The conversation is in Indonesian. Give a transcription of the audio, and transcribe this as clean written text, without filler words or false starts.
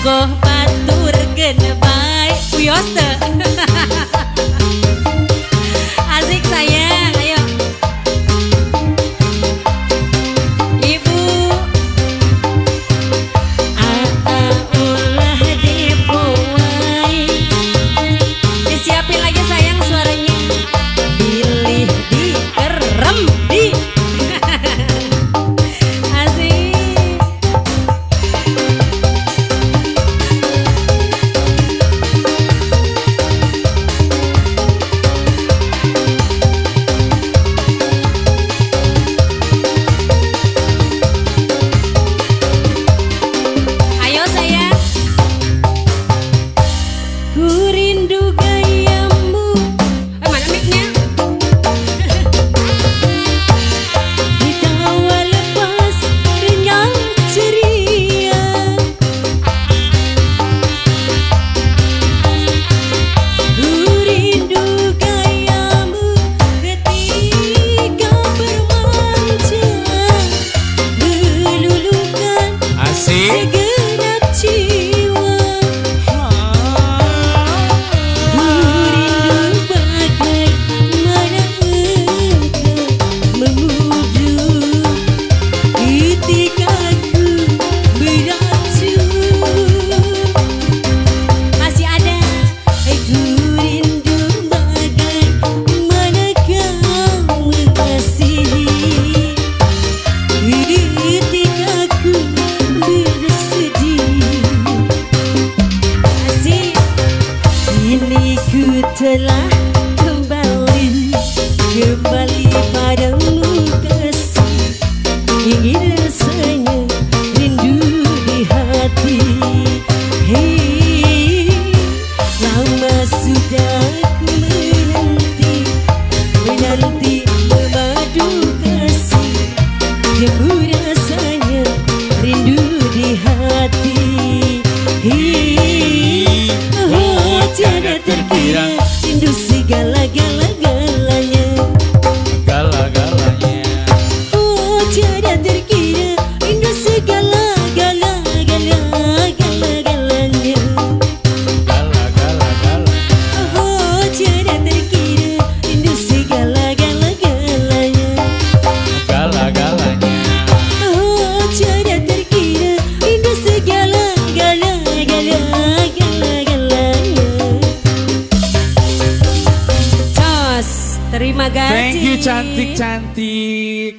Bogoh batur genebay Uyos teh. Asik sayang, ayo Ibu. Ulah dibuai. Disiapin lagi sayang suaranya. Pilih di kerem di. Telah kembali padamu kasih. Ingin rasanya rindu di hati. Hei, lama sudah ku menanti memadu kasih. Jemu rasanya rindu di hati. Hei, oh tiada terkira rindu segala-galanya. Gala-galanya. Oh tiada terkira rindu segala-galanya. Gala-gala-gala. Oh tiada terkira rindu segala-galanya. Gala-galanya. Oh tiada terkira rindu segala-galanya. Terima kasih. Thank you cantik-cantik.